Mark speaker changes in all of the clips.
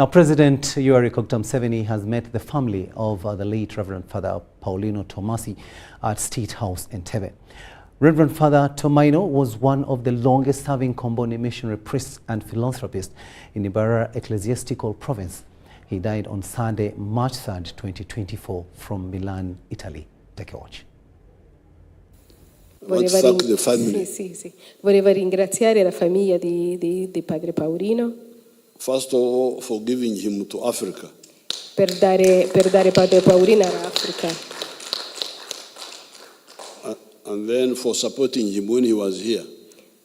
Speaker 1: Now, President Yoweri Museveni has met the family of the late Reverend Father Paulino Tomasi at State House in Entebbe. Reverend Father Tomaino was one of the longest-serving Comboni missionary priests and philanthropists in Ibarra Ecclesiastical Province. He died on Sunday, March 3rd, 2024, from Milan, Italy. Take a watch.
Speaker 2: Vorrei ringraziare la famiglia di Padre Paolino.
Speaker 3: First of all, for giving him to Africa.
Speaker 2: Per dare Padre Paolino all'Africa.
Speaker 3: And then for supporting him when he was here.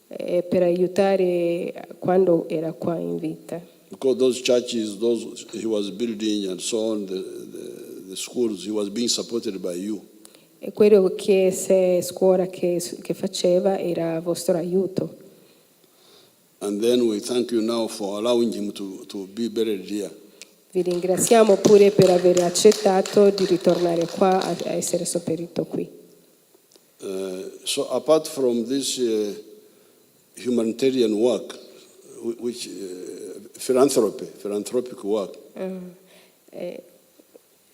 Speaker 2: Per aiutare quando era qua in vita.
Speaker 3: Because those churches, those he was building and so on, the schools, he was being supported by you.
Speaker 2: E quello che scuola che faceva era vostro aiuto.
Speaker 3: And then we thank you now for allowing him to be buried here.
Speaker 2: Vi ringraziamo pure per aver accettato di ritornare qua a essere seppellito qui.
Speaker 3: So apart from this humanitarian work, which philanthropic work,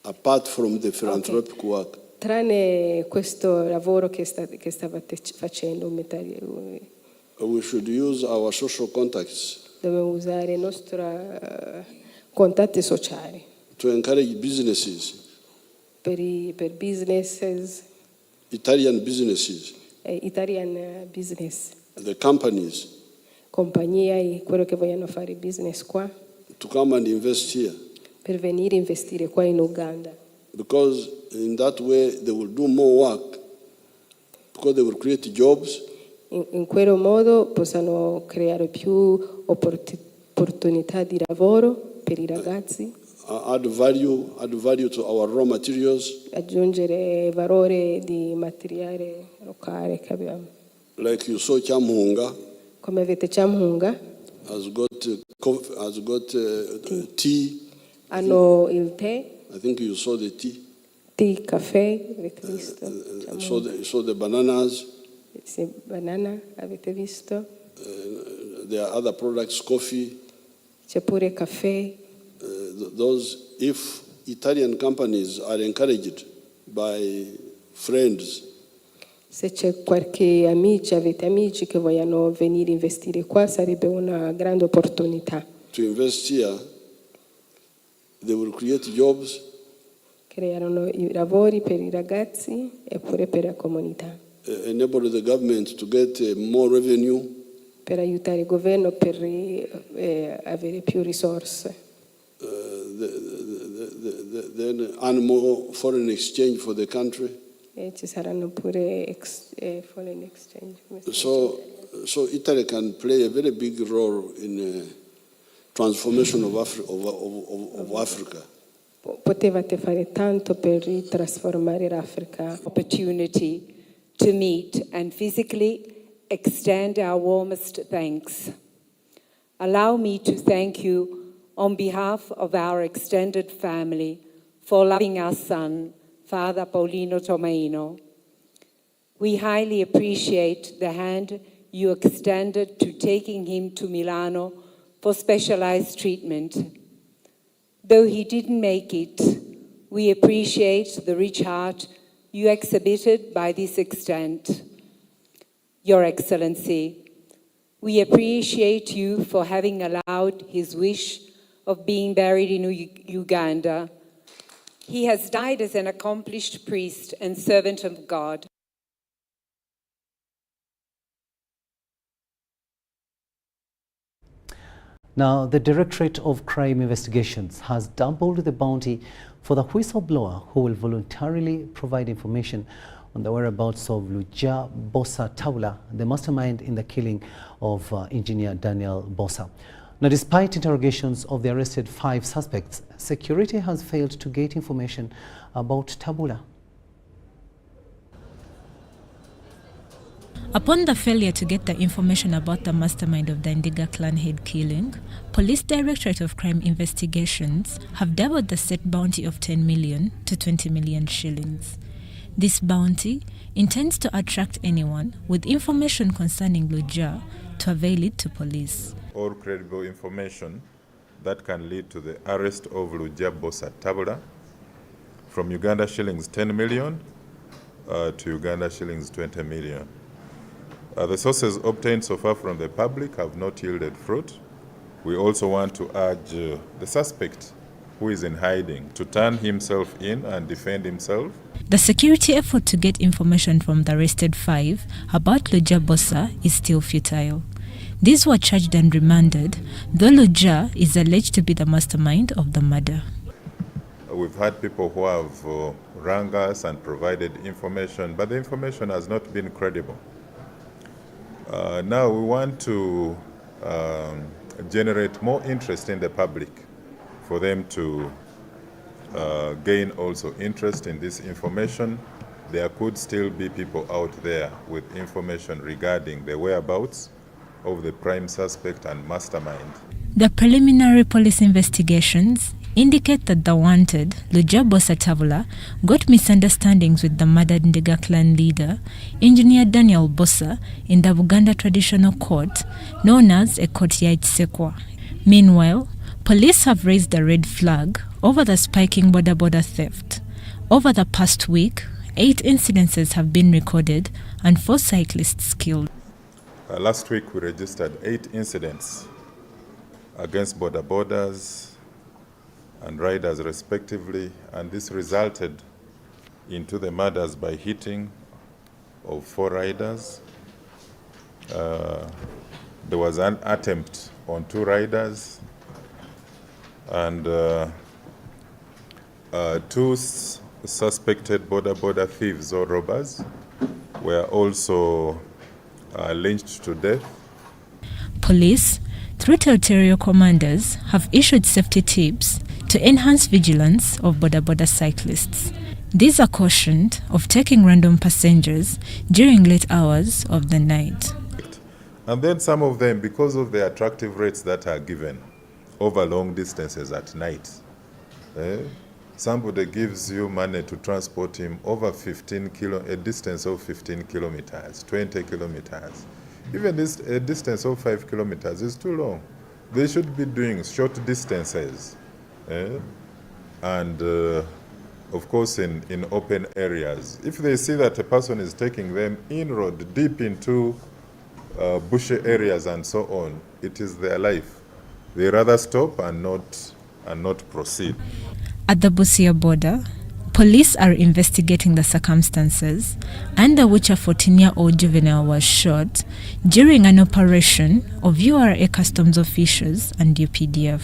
Speaker 3: apart from the philanthropic work,
Speaker 2: tranne questo lavoro che stavate facendo,
Speaker 3: we should use our social contacts.
Speaker 2: Dobbiamo usare i nostri contatti sociali.
Speaker 3: To encourage businesses.
Speaker 2: Per businesses.
Speaker 3: Italian businesses.
Speaker 2: Italian business.
Speaker 3: The companies.
Speaker 2: Compagnie, quello che vogliono fare business qua.
Speaker 3: To come and invest here.
Speaker 2: Per venire a investire qua in Uganda.
Speaker 3: Because in that way they will do more work. Because they will create jobs.
Speaker 2: In quello modo possono creare più opportunità di lavoro per i ragazzi.
Speaker 3: Add value to our raw materials.
Speaker 2: Aggiungere valore di materiale locale che abbiamo.
Speaker 3: Like you saw Chamhunga.
Speaker 2: Come avete Chamhunga.
Speaker 3: Has got tea.
Speaker 2: Hanno il tè.
Speaker 3: I think you saw the tea.
Speaker 2: Tea, caffè, avete visto.
Speaker 3: So the bananas.
Speaker 2: Banana, avete visto?
Speaker 3: There are other products, coffee.
Speaker 2: C'è pure caffè.
Speaker 3: Those, if Italian companies are encouraged by friends.
Speaker 2: Se c'è qualche avete amici che vogliono venire a investire qua, sarebbe una grande opportunità.
Speaker 3: To invest here, they will create jobs.
Speaker 2: Creeranno i lavori per i ragazzi e pure per la comunità.
Speaker 3: Enable the government to get more revenue.
Speaker 2: Per aiutare il governo per avere più risorse.
Speaker 3: Then earn more foreign exchange for the country.
Speaker 2: E ci saranno pure foreign exchange.
Speaker 3: So Italy can play a very big role in transformation of Africa.
Speaker 2: Potevate fare tanto per ritrasformare l'Africa.
Speaker 4: Opportunity to meet and physically extend our warmest thanks. Allow me to thank you on behalf of our extended family for loving our son, Father Paulino Tomaino. We highly appreciate the hand you extended to taking him to Milano for specialized treatment. Though he didn't make it, we appreciate the rich heart you exhibited by this extent. Your Excellency, we appreciate you for having allowed his wish of being buried in Uganda. He has died as an accomplished priest and servant of God.
Speaker 1: Now, the Directorate of Crime Investigations has doubled the bounty for the whistleblower who will voluntarily provide information on the whereabouts of Luja Bosa Taula, the mastermind in the killing of engineer Daniel Bosa. Now, despite interrogations of the arrested 5 suspects, security has failed to get information about Tabula.
Speaker 5: Upon the failure to get the information about the mastermind of the Ndiga clan head killing, Police Directorate of Crime Investigations have doubled the set bounty of 10 million to 20 million shillings. This bounty intends to attract anyone with information concerning Luja to avail it to police.
Speaker 6: All credible information that can lead to the arrest of Rukidi Kiijananangoma from Uganda shillings 10 million to Uganda shillings 20 million. The sources obtained so far from the public have not yielded fruit. We also want to urge the suspect who is in hiding to turn himself in and defend himself.
Speaker 5: The security effort to get information from the arrested 5 about Rukidi is still futile. These were charged and remanded, though Rukidi is alleged to be the mastermind of the murder.
Speaker 6: We've had people who have rang us and provided information, but the information has not been credible. Now we want to generate more interest in the public for them to gain also interest in this information. There could still be people out there with information regarding the whereabouts of the prime suspect and mastermind.
Speaker 5: The preliminary police investigations indicate that the wanted, Rukidi got misunderstandings with the murdered Ndiga clan leader, Engineer Daniel Bosa, in the Buganda traditional court known as a court ya Itsekwa. Meanwhile, police have raised the red flag over the spiking border theft. Over the past week, 8 incidences have been recorded and 4 cyclists killed.
Speaker 6: Last week we registered 8 incidents against borders and riders respectively, and this resulted into the murders by hitting of 4 riders. There was an attempt on 2 riders, and 2 suspected border thieves or robbers were also lynched to death.
Speaker 5: Police, through territorial commanders, have issued safety tips to enhance vigilance of border cyclists. These are cautioned of taking random passengers during late hours of the night.
Speaker 6: And then some of them, because of the attractive rates that are given over long distances at night, somebody gives you money to transport him over a distance of 15 kilometers, 20 kilometers. Even a distance of 5 kilometers is too long. They should be doing short distances. And of course in open areas. If they see that a person is taking them in-road, deep into bushy areas and so on, it is their life. They rather stop and not proceed.
Speaker 5: At the Busia border, police are investigating the circumstances under which a 14-year-old juvenile was shot during an operation of URA customs officials and UPDF.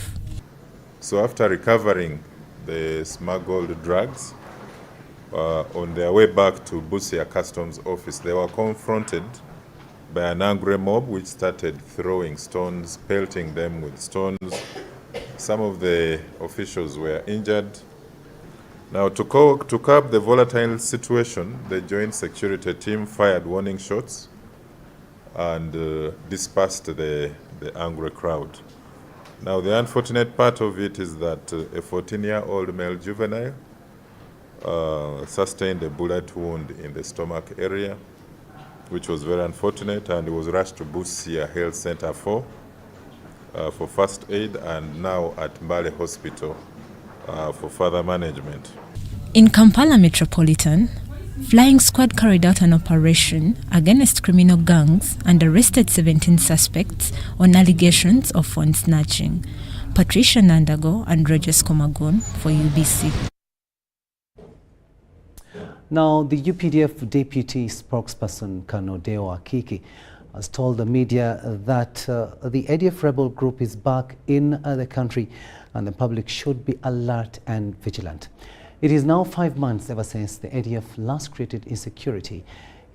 Speaker 6: So after recovering the smuggled drugs, on their way back to Busia Customs Office, they were confronted by an angry mob which started throwing stones, pelting them with stones. Some of the officials were injured. Now, to curb the volatile situation, the Joint Security Team fired warning shots and dispersed the angry crowd. Now, the unfortunate part of it is that a 14-year-old male juvenile sustained a bullet wound in the stomach area, which was very unfortunate, and he was rushed to Busia Health Center for first aid and now at Mbale Hospital for further management.
Speaker 5: In Kampala Metropolitan, Flying Squad carried out an operation against criminal gangs and arrested 17 suspects on allegations of phone snatching. Patricia Nandago and Rogers Komagon for UBC.
Speaker 1: Now, the UPDF deputy spokesperson Kanodeo Akiki has told the media that the ADF rebel group is back in the country and the public should be alert and vigilant. It is now 5 months ever since the ADF last created insecurity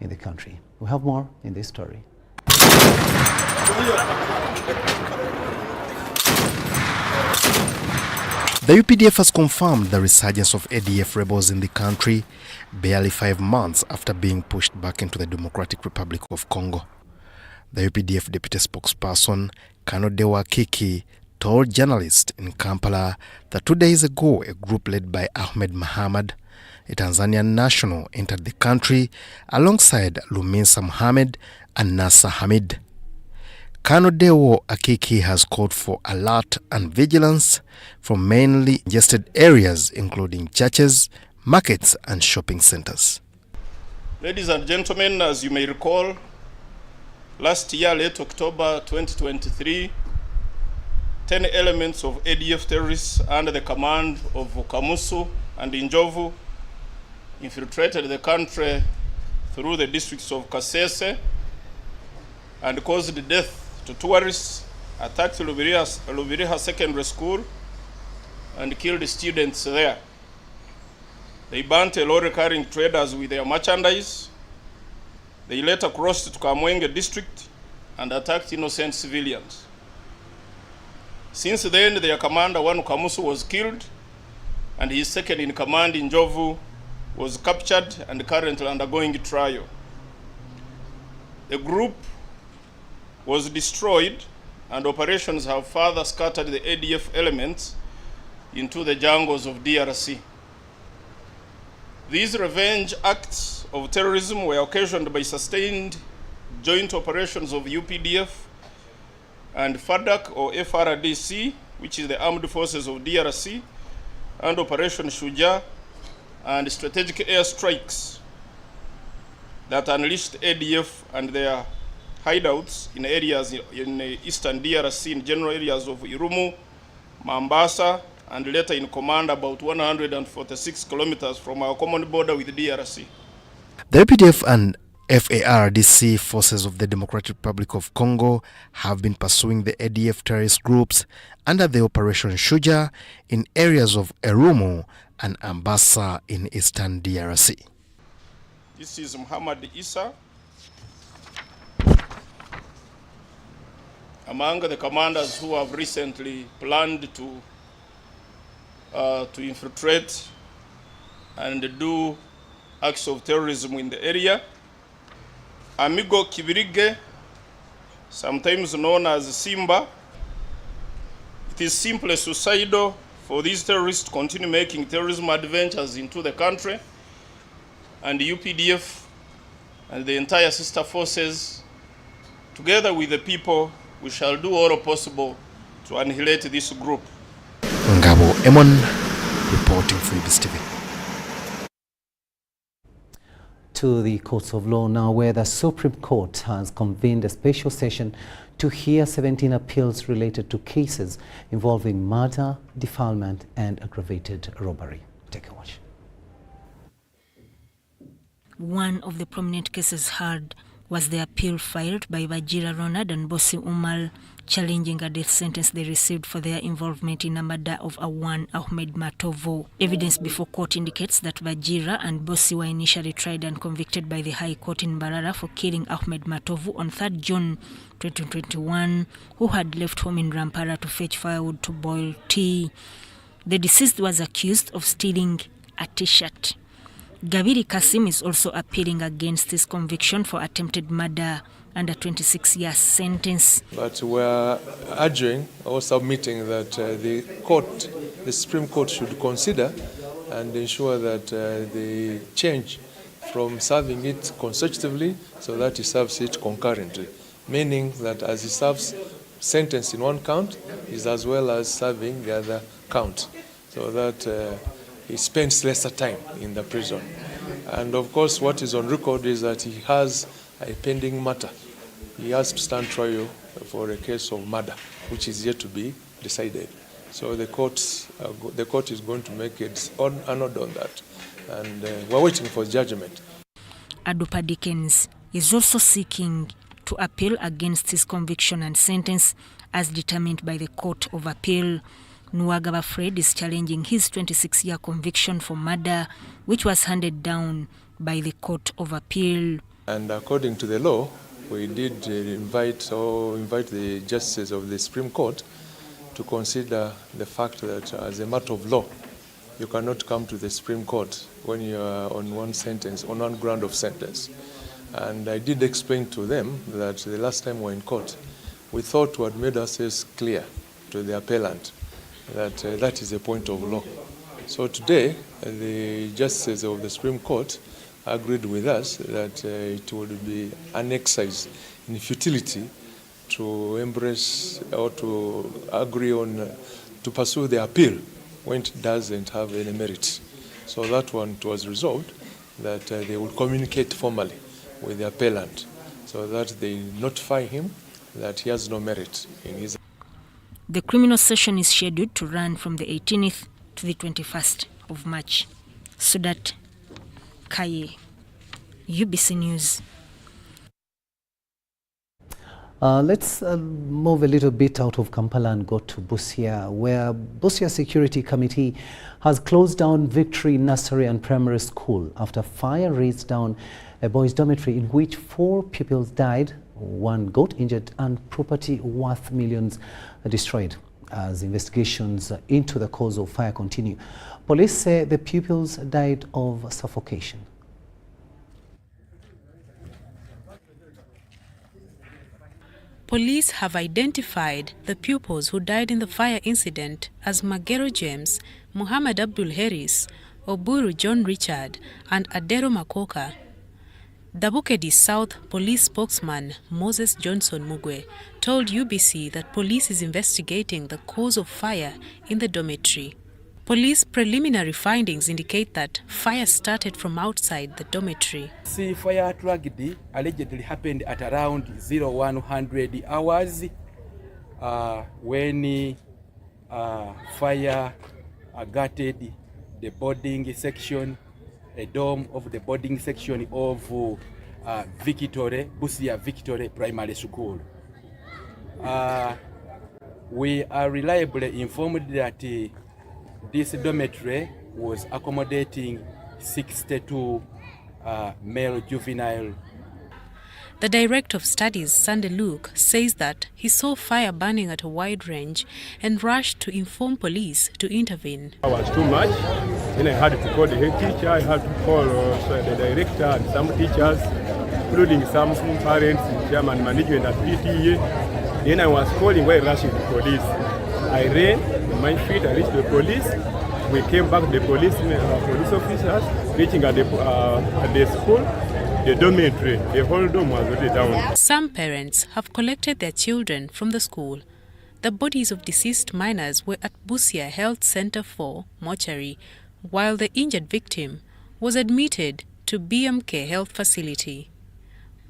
Speaker 1: in the country. We have more in this story.
Speaker 7: The UPDF has confirmed the resurgence of ADF rebels in the country barely 5 months after being pushed back into the Democratic Republic of Congo. The UPDF deputy spokesperson Kanodeo Akiki told journalists in Kampala that 2 days ago a group led by Ahmed Mohamed, a Tanzanian national, entered the country alongside Lumisa Mohamed and Nasa Hamid. Colonel Dewo Akiki has called for alert and vigilance from mainly congested areas including churches, markets and shopping centers.
Speaker 8: Ladies and gentlemen, as you may recall, last year, late October 2023, 10 elements of ADF terrorists under the command of Kamusu and Injovu infiltrated the country through the districts of Kasese and caused death to tourists, attacked Lubiriha Secondary School, and killed students there. They burnt a lorry carrying traders with their merchandise. They later crossed to Kamwenge district and attacked innocent civilians. Since then, their commander, Wanu Kamusu, was killed, and his second in command, Injovu, was captured and currently undergoing trial. The group was destroyed, and operations have further scattered the ADF elements into the jungles of DRC. These revenge acts of terrorism were occasioned by sustained joint operations of UPDF and FADC or FRDC, which is the Armed Forces of DRC, and Operation Shuja, and strategic airstrikes that unleashed ADF and their hideouts in areas in eastern DRC, in general areas of Irumu, Mambasa, and later in command about 146 kilometers from our common border with DRC.
Speaker 7: The UPDF and FARDC forces of the Democratic Republic of Congo have been pursuing the ADF terrorist groups under the Operation Shuja in areas of Irumu and Ambassa in eastern DRC.
Speaker 8: This is Muhammad Issa, among the commanders who have recently planned to infiltrate and do acts of terrorism in the area. Amigo Kibirige, sometimes known as Simba. It is simply suicidal for these terrorists to continue making terrorism adventures into the country, and the UPDF and the entire sister forces, together with the people, we shall do all possible to annihilate this group.
Speaker 7: Ngabo Emon, reporting for IBIS TV.
Speaker 1: To the courts of law now, where the Supreme Court has convened a special session to hear 17 appeals related to cases involving murder, defilement and aggravated robbery. Take a watch.
Speaker 5: One of the prominent cases heard was the appeal filed by Bajira Ronald and Bosi Umar, challenging a death sentence they received for their involvement in a murder of Awan Ahmed Matovo. Evidence before court indicates that Bajira and Bosi were initially tried and convicted by the High Court in Mbarara for killing Ahmed Matovo on 3rd June 2021, who had left home in Rampara to fetch firewood to boil tea. The deceased was accused of stealing a t-shirt. Gabiri Kasim is also appealing against his conviction for attempted murder and a 26-year sentence.
Speaker 9: But we are urging or submitting that the Supreme Court should consider and ensure that they change from serving it consecutively so that he serves it concurrently, meaning that as he serves sentence in one count, is as well as serving the other count, so that he spends lesser time in the prison. And of course, what is on record is that he has a pending matter. He has to stand trial for a case of murder, which is yet to be decided. So the court is going to make an order on that, and we're waiting for judgment.
Speaker 5: Adupa Dickens is also seeking to appeal against his conviction and sentence as determined by the Court of Appeal. Nuagaba Fred is challenging his 26-year conviction for murder, which was handed down by the Court of Appeal.
Speaker 9: And according to the law, we did invite the justices of the Supreme Court to consider the fact that as a matter of law, you cannot come to the Supreme Court when you are on one ground of sentence. And I did explain to them that the last time we were in court, we thought we had made ourselves clear to the appellant that that is a point of law. So today, the justices of the Supreme Court agreed with us that it would be an exercise in futility to embrace or to agree on to pursue the appeal when it doesn't have any merit. So that one it was resolved that they will communicate formally with the appellant so that they notify him that he has no merit in his.
Speaker 5: The criminal session is scheduled to run from the 18th to the 21st of March. Sudat Kaye, UBC News.
Speaker 1: Let's move a little bit out of Kampala and go to Busia, where Busia Security Committee has closed down Victory Nursery and Primary School after fire razed down a boys' dormitory in which 4 pupils died, 1 got injured, and property worth millions destroyed. As investigations into the cause of fire continue, police say the pupils died of suffocation.
Speaker 10: Police have identified the pupils who died in the fire incident as Magero James, Muhammad Abdul Harris, Oburu John Richard, and Adero Makoka. The Bukedi South Police spokesman Moses Johnson Mugwe told UBC that police is investigating the cause of fire in the dormitory. Police preliminary findings indicate that fire started from outside the dormitory.
Speaker 11: The fire tragedy allegedly happened at around 0100 hours when fire gutted the boarding section, a dome of the boarding section of Busia Victory Primary School. We are reliably informed that this dormitory was accommodating 62 male juvenile.
Speaker 10: The Director of Studies, Sunday Luke, says that he saw fire burning at a wide range and rushed to inform police to intervene.
Speaker 12: It was too much. Then I had to call the head teacher, I had to call the director and some teachers, including some parents, chairman, management at PTA. Then I was calling while rushing to police. I ran in my feet, I reached the police. We came back to the police officers, reaching at the school, the dormitory, the whole dome was already down.
Speaker 10: Some parents have collected their children from the school. The bodies of deceased minors were at Busia Health Center for mortuary, while the injured victim was admitted to BMK Health Facility.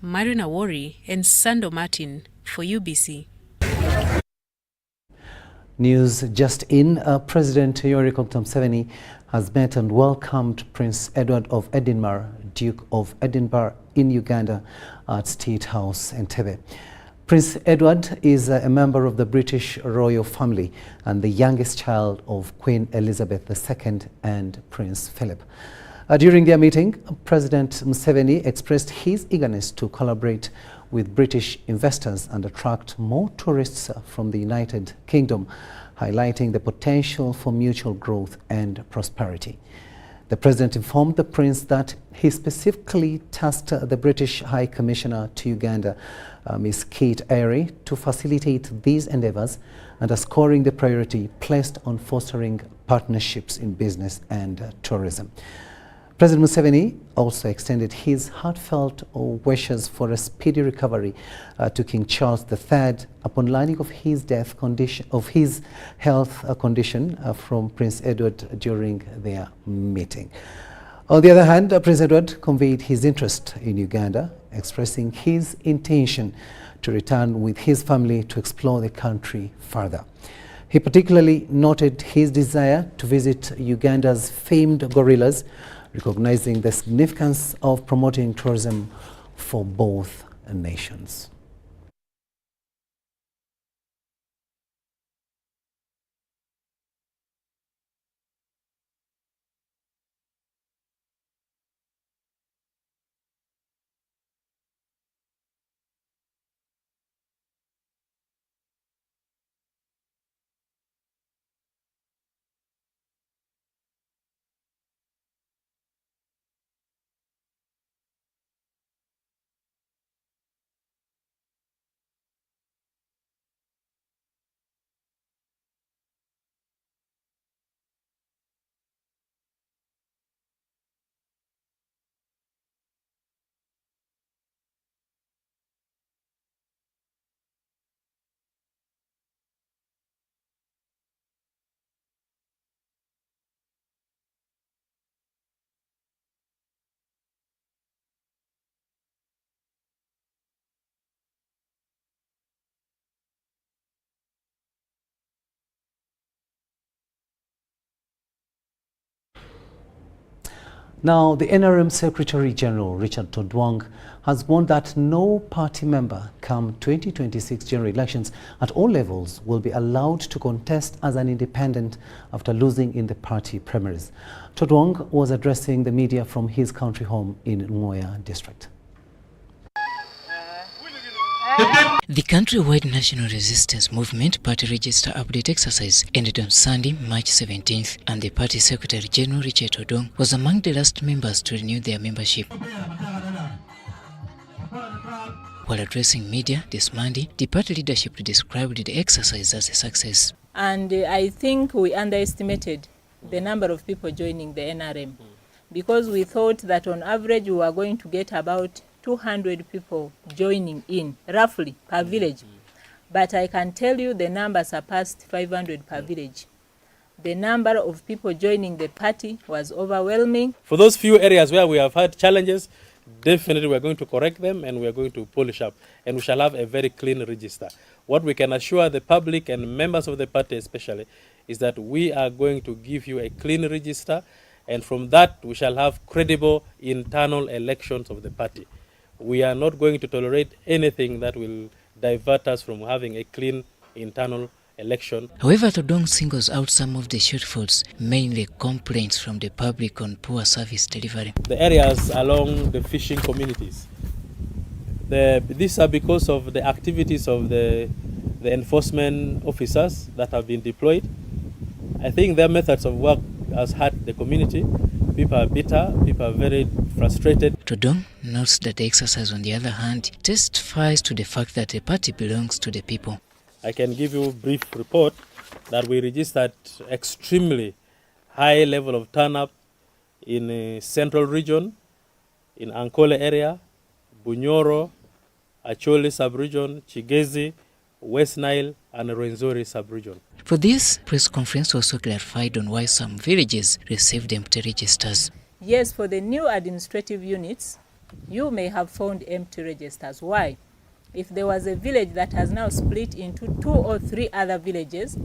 Speaker 10: Marina Wari and Sando Martin for UBC.
Speaker 1: News just in, President Yoweri Museveni has met and welcomed Prince Edward of Edinburgh, Duke of Edinburgh in Uganda at State House Entebbe. Prince Edward is a member of the British royal family and the youngest child of Queen Elizabeth II and Prince Philip. During their meeting, President Museveni expressed his eagerness to collaborate with British investors and attract more tourists from the United Kingdom, highlighting the potential for mutual growth and prosperity. The President informed the Prince that he specifically tasked the British High Commissioner to Uganda, Ms. Kate Airy, to facilitate these endeavours, underscoring the priority placed on fostering partnerships in business and tourism. President Museveni also extended his heartfelt wishes for a speedy recovery to King Charles III upon learning of his health condition from Prince Edward during their meeting. On the other hand, Prince Edward conveyed his interest in Uganda, expressing his intention to return with his family to explore the country further. He particularly noted his desire to visit Uganda's famed gorillas, recognizing the significance of promoting tourism for both nations. Now, the NRM Secretary General, Richard Todwong, has warned that no party member come 2026 general elections at all levels will be allowed to contest as an independent after losing in the party primaries. Todwong was addressing the media from his country home in Ngoya district.
Speaker 13: The countrywide National Resistance Movement Party Register Update exercise ended on Sunday, March 17th, and the party Secretary General Richard Todwong was among the last members to renew their membership. While addressing media this Monday, the party leadership described the exercise as a success.
Speaker 14: And I think we underestimated the number of people joining the NRM because we thought that on average we were going to get about 200 people joining in, roughly, per village. But I can tell you the number surpassed 500 per village. The number of people joining the party was overwhelming.
Speaker 15: For those few areas where we have had challenges, definitely we are going to correct them and we are going to polish up. And we shall have a very clean register. What we can assure the public and members of the party especially is that we are going to give you a clean register, and from that we shall have credible internal elections of the party. We are not going to tolerate anything that will divert us from having a clean internal election.
Speaker 13: However, Todwong singles out some of the shortfalls, mainly complaints from the public on poor service delivery.
Speaker 15: The areas along the fishing communities. These are because of the activities of the enforcement officers that have been deployed. I think their methods of work has hurt the community. People are bitter, people are very frustrated.
Speaker 13: Todwong notes that the exercise, on the other hand, testifies to the fact that the party belongs to the people.
Speaker 15: I can give you a brief report that we registered extremely high level of turn-up in the central region, in Ankole area, Bunyoro, Acholi sub-region, Chigezi, West Nile, and Rwenzori sub-region.
Speaker 13: For this, press conference also clarified on why some villages received empty registers.
Speaker 14: Yes, for the new administrative units, you may have found empty registers. Why? If there was a village that has now split into 2 or 3 other villages,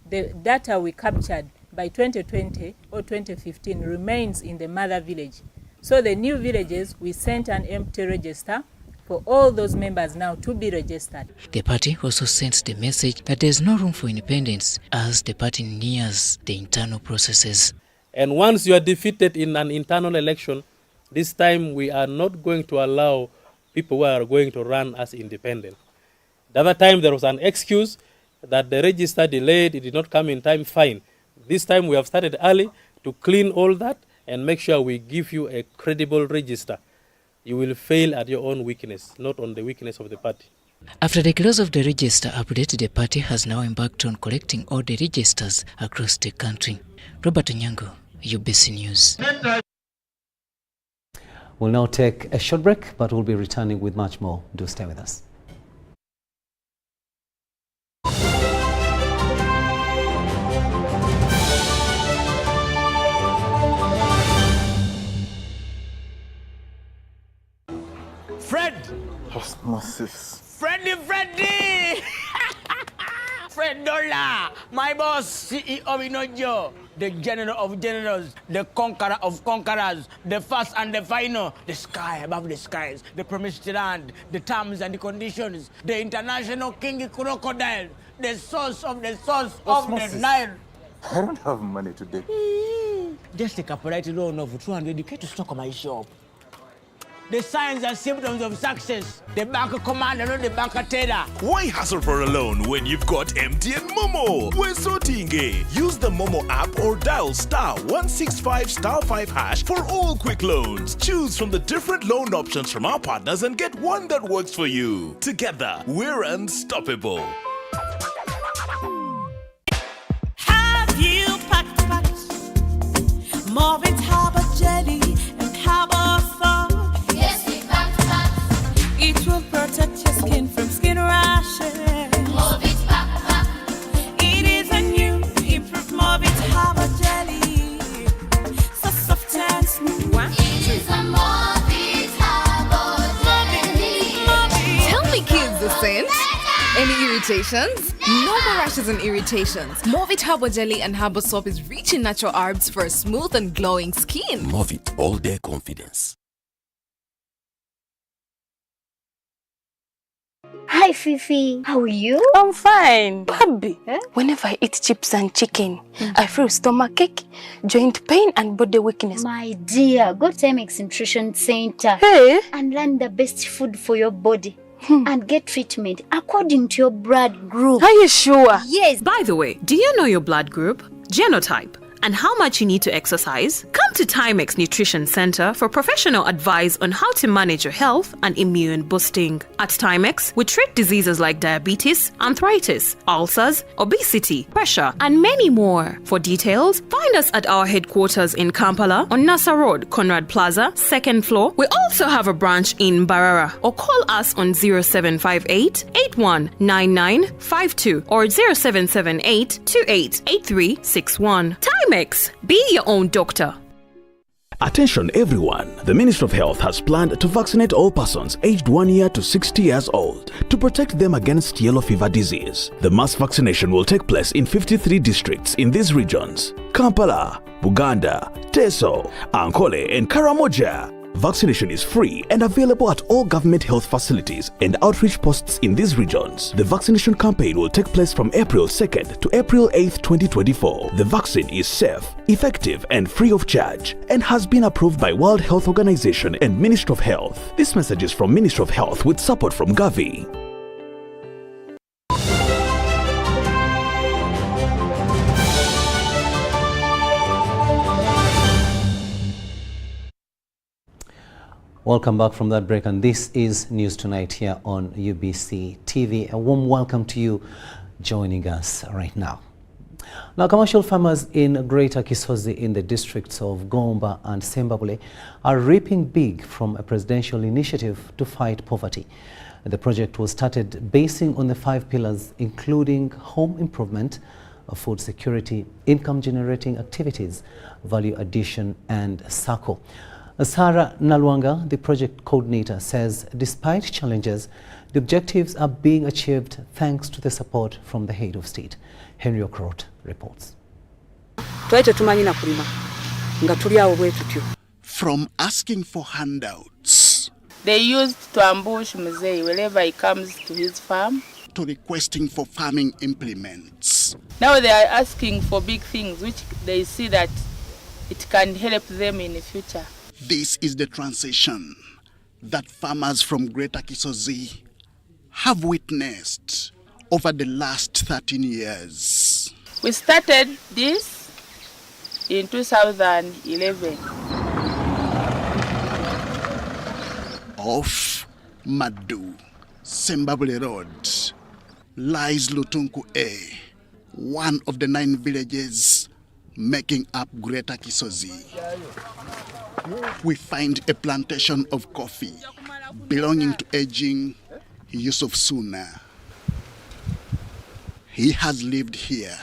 Speaker 14: the data we captured by 2020 or 2015 remains in the mother village. So the new villages, we sent an empty register for all those members now to be registered.
Speaker 13: The party also sends the message that there is no room for independence as the party nears the internal processes.
Speaker 15: And once you are defeated in an internal election, this time we are not going to allow people who are going to run as independent. The other time there was an excuse that the register delayed, it did not come in time, fine. This time we have started early to clean all that and make sure we give you a credible register. You will fail at your own weakness, not on the weakness of the party.
Speaker 13: After the close of the register update, the party has now embarked on collecting all the registers across the country. Robert Onyango, UBC News.
Speaker 1: We'll now take a short break, but we'll be returning with much more. Do stay with us.
Speaker 16: Fred!
Speaker 17: Osmosis.
Speaker 16: Freddy! Fred Dollar! My boss, CEO Inojo, the general of generals, the conqueror of conquerors, the first and the final, the sky above the skies, the promised land, the terms and the conditions, the international king crocodile, the source of the Nile.
Speaker 17: I don't have money today.
Speaker 16: Just take a polite loan of 200k to stock my shop. The signs and symptoms of success. The bank commander, not the bank teller.
Speaker 18: Why hassle for a loan when you've got MTN Momo? We're sorting. Use the Momo app or dial *165*5# for all quick loans. Choose from the different loan options from our partners and get one that works for you. Together, we're unstoppable.
Speaker 19: Have you packed Marvin's Harbour Jelly and Harbour Fog? Yes, we packed. It will protect your skin from skin rashes. Marvin's pack. It is a new improved Marvin's Harbour Jelly. So soft and smooth. It is a Marvin's Harbour Jelly.
Speaker 20: Tell me, kids, the sense. Any irritations? No more rashes and irritations. Movit Herbal Jelly and Herbal Soap is rich in natural herbs for a smooth and glowing skin.
Speaker 21: Movit All Day Confidence.
Speaker 22: Hi Fifi, how are you?
Speaker 23: I'm fine. Baby, whenever I eat chips and chicken, I feel stomachache, joint pain and body weakness.
Speaker 22: My dear, go to Timex Nutrition Center and learn the best food for your body. And get treatment according to your blood group.
Speaker 23: Are you sure?
Speaker 22: Yes.
Speaker 24: By the way, do you know your blood group, genotype, and how much you need to exercise? Come to Timex Nutrition Center for professional advice on how to manage your health and immune boosting. At Timex, we treat diseases like diabetes, arthritis, ulcers, obesity, pressure, and many more. For details, find us at our headquarters in Kampala on Nasa Road, Conrad Plaza, 2nd floor. We also have a branch in Barara, or call us on 0758 819952 or 0778 288361. Timex, be your own doctor.
Speaker 25: Attention everyone, the Ministry of Health has planned to vaccinate all persons aged 1 year to 60 years old to protect them against yellow fever disease. The mass vaccination will take place in 53 districts in these regions: Kampala, Buganda, Teso, Ankole and Karamoja. Vaccination is free and available at all government health facilities and outreach posts in these regions. The vaccination campaign will take place from April 2nd to April 8th, 2024. The vaccine is safe, effective and free of charge and has been approved by World Health Organization and Ministry of Health. This message is from Ministry of Health with support from Gavi.
Speaker 1: Welcome back from that break, and this is News Tonight here on UBC TV. A warm welcome to you joining us right now. Now, commercial farmers in Greater Kisozi in the districts of Gomba and Sembabule are reaping big from a presidential initiative to fight poverty. The project was started basing on the 5 pillars, including home improvement, food security, income generating activities, value addition, and SACCO. Sarah Nalwanga, the project coordinator, says despite challenges, the objectives are being achieved thanks to the support from the head of state. Henry Okrot reports.
Speaker 26: From asking for handouts,
Speaker 27: they used to ambush Mzee wherever he comes to his farm,
Speaker 26: to requesting for farming implements.
Speaker 27: Now they are asking for big things which they see that it can help them in the future.
Speaker 26: This is the transition that farmers from Greater Kisozi have witnessed over the last 13 years.
Speaker 27: We started this in 2011.
Speaker 26: Off Madu, Sembabule Road, lies Lutunku A, one of the 9 villages making up Greater Kisozi. We find a plantation of coffee belonging to aging Yusuf Suna. He has lived here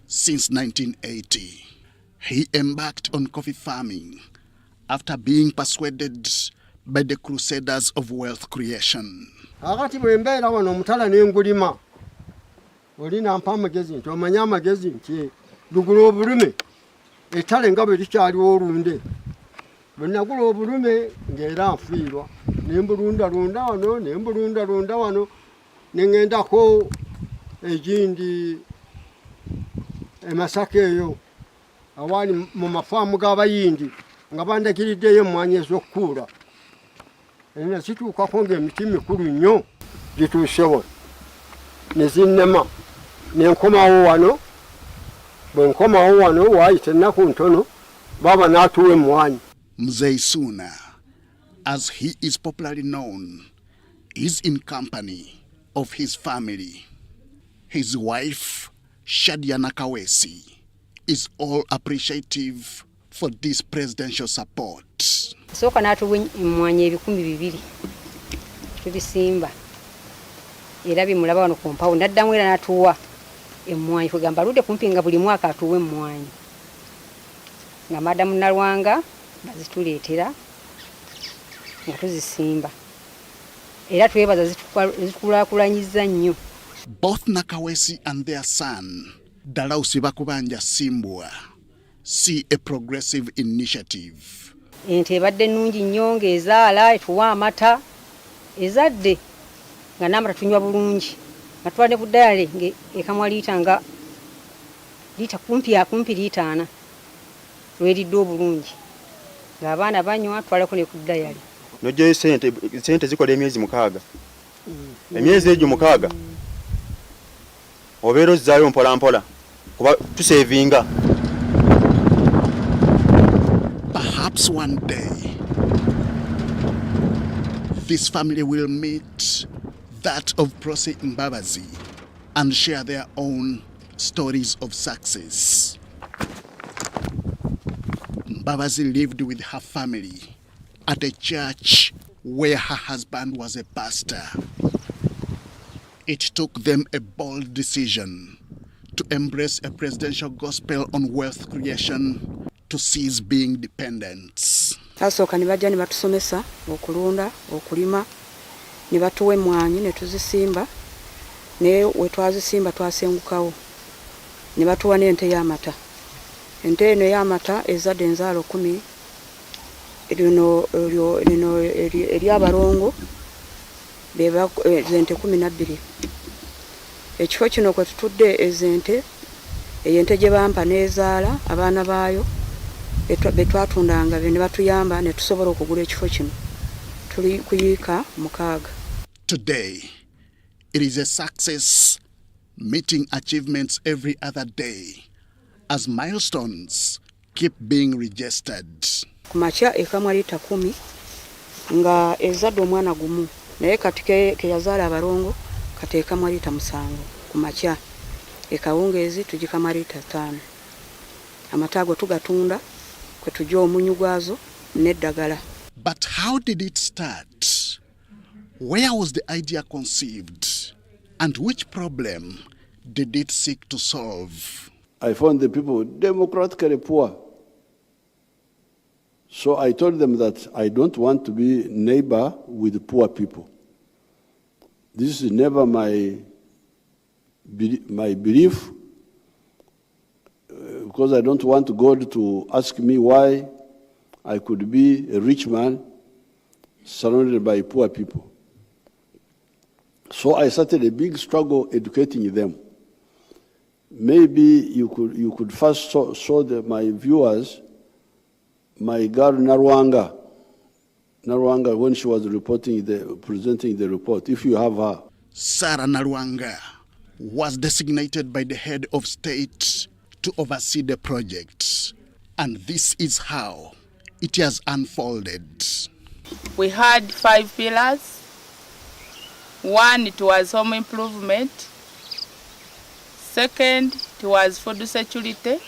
Speaker 26: since 1980. He embarked on coffee farming after being persuaded by the crusaders of wealth creation.
Speaker 28: Akati bwembeera wano omutala n'engulima olina mpa amagezi nti omanya amagezi nti lugula obulume ettale nga bwe likyaliwo olunde bwe nagula obulume ng'era nfiirwa nembulundalunda wano nembulundalunda wano neŋŋendako egindi emasaka eyo awaali mu mafaamu g'abayindi nga bandagiriddeyo emmwanyi ez'okkuula era zituukako ng'emiti mikulu nnyo gituusewo ne zinnema ne nkomawo wano bwe nkomawo wano waayita ennaku ntono baba n'atuwa emmwanyi.
Speaker 26: Mzee Suna, as he is popularly known, is in company of his family. His wife, Shadia Nakawesi, is all appreciative for this presidential support.
Speaker 29: Soka natuwa emmwanyi 200 tubisimba era bimulaba wano ku mpawo ndaddamu era natuwa emmwanyi kugamba lude kumpi nga buli mwaka atuwe emmwanyi nga madamu Nalwanga bazituleetera nga tuzisimba era twebaza zitukulakulanyiza nnyo
Speaker 26: Both Nakawesi and their son, Dalausi Bakubanja Simbwa, see a progressive initiative.
Speaker 29: Ente badde nnungi nnyo ng'ezaala etuwa amata ezadde nga n'amata tunywa bulungi nga tuwadde ku ddayale ng'ekamwa liita nga liita kumpi liita 4 lweridde obulungi ng'abaana banywa twalako ne ku ddayale.
Speaker 2: Nojjayo sente zikola emyezi 6. Emyezi egyo 6 obeera ozzaayo mpola kuba tusevinga.
Speaker 26: Perhaps one day, this family will meet that of Prosi Mbabazi and share their own stories of success. Mbabazi lived with her family at a church where her husband was a pastor. It took them a bold decision to embrace a presidential gospel on wealth creation to cease being dependents.
Speaker 3: Tasooka ne bajja ne batusomesa okulunda, okulima, ne batuwa emmwanyi ne tuzisimba, ne we twazisimba twasengukawo. Ne batuwa n'ente y'amata. Ente eno y'amata ezadde enzaalo 10, lino ery'abalongo beba zente 12. Ekifo kino kwe tutudde ezente, eyente gye bampa n'ezaala abaana baayo betwatundanga ne batuyamba ne tusobola okugula ekifo kino. Tuli kuyiika 6.
Speaker 26: Today, it is a success, meeting achievements every other day as milestones keep being registered.
Speaker 3: Kumakya ekamwa liita 10 nga ezadde omwana gumu naye kati ke yazaala abalongo kati ekamwa liita 7 kumakya. Ekawungeezi tugikamwa liita 5. Amatago tugatunda kwe tujja omunyu gwazo n'eddagala.
Speaker 26: But how did it start? Where was the idea conceived? And which problem did it seek to solve?
Speaker 4: I found the people democratically poor. So I told them that I don't want to be neighbor with poor people. This is never my belief, because I don't want God to ask me why I could be a rich man surrounded by poor people. So I started a big struggle educating them. Maybe you could first show my viewers my girl Narwanga when she was presenting the report, if you have her.
Speaker 26: Sarah Narwanga was designated by the head of state to oversee the project. And this is how it has unfolded.
Speaker 27: We had 5 pillars. 1, it was home improvement. 2nd, it was food security.